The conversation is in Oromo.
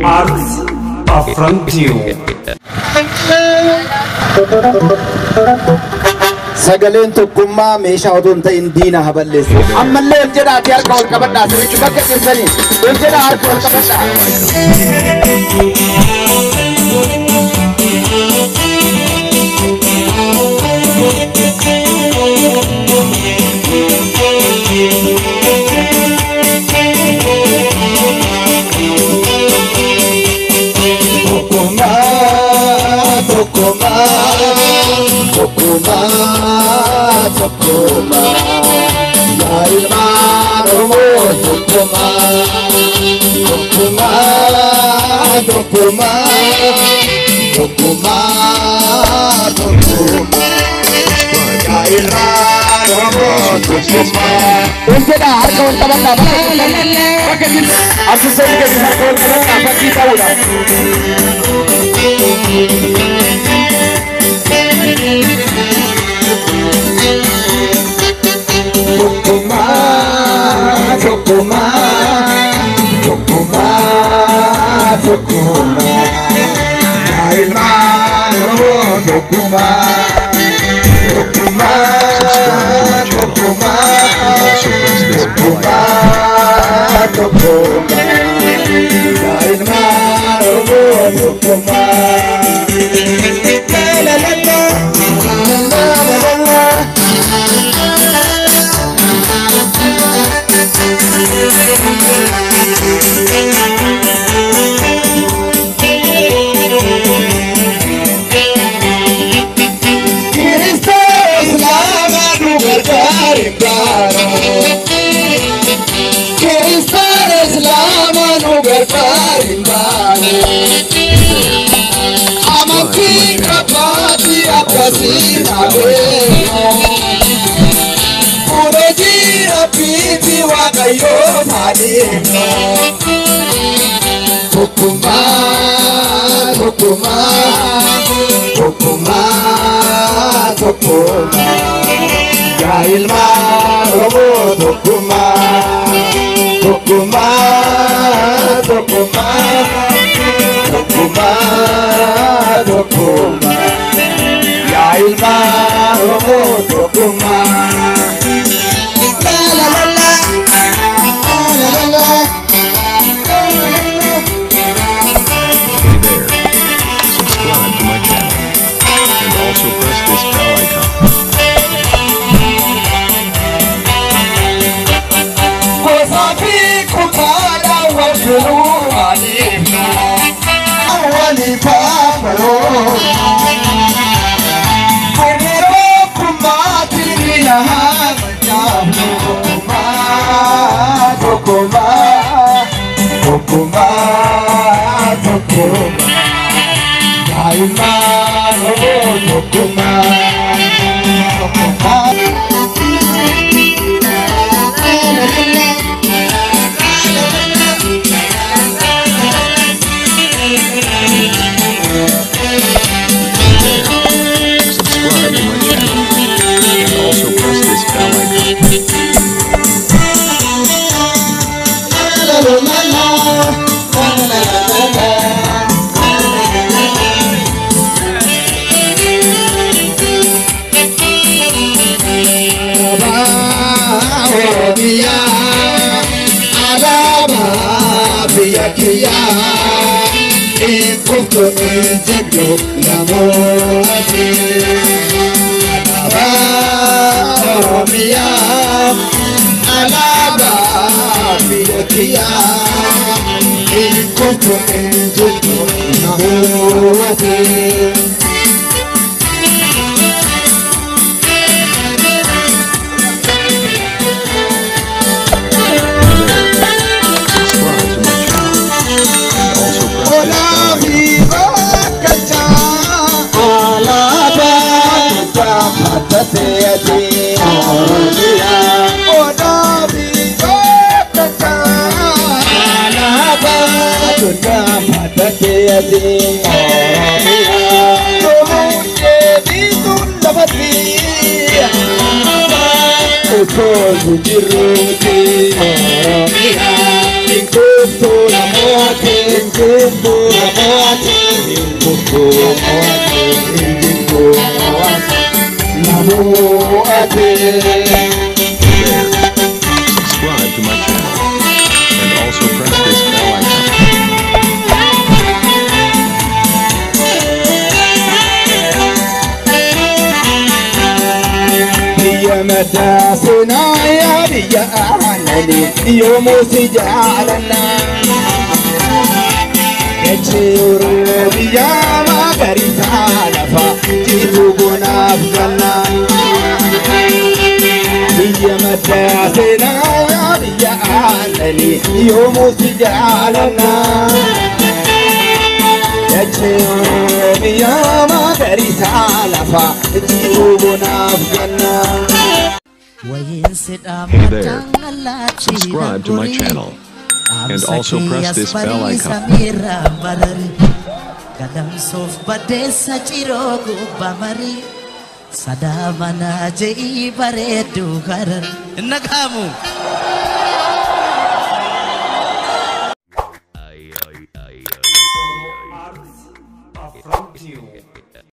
Arts affront you. Sagaleen tokkummaa meeshaa otoo hin ta'in diina haballeessu. Ammallee ol jedhaati harka ol qabadhaa. Sirriitti bakka jirtanii ol jedhaa harka ol qabadhaa. Tokkuma ya ilmaan Oromoo tokkuma ya ilmaan Oromoo tokkuma. Unjeda harka ol qabadhaa bakka asii gadi harka ol qabadhaa fakkii ta'uudha. Ya ilmaan Oromoo tokkuma ya ilmaan Oromoo tokkuma. Because Jimbo Moate, Jimbo Moate, Jimbo Moate, Namoate. Subscribe to my channel and also press this bell icon. Biya madasina ya biya anani yomo sijalana. Echuru biya magarita lafa jitu gunafgana. Biya madasina ya biya anani yomo sijalana. Echuru biya magarita lafa jitu gunafgana. Hey there, subscribe to my channel and also press this bell icon. Kadang sof badesa cirogu bamari sadamana jei baredu karan nagamu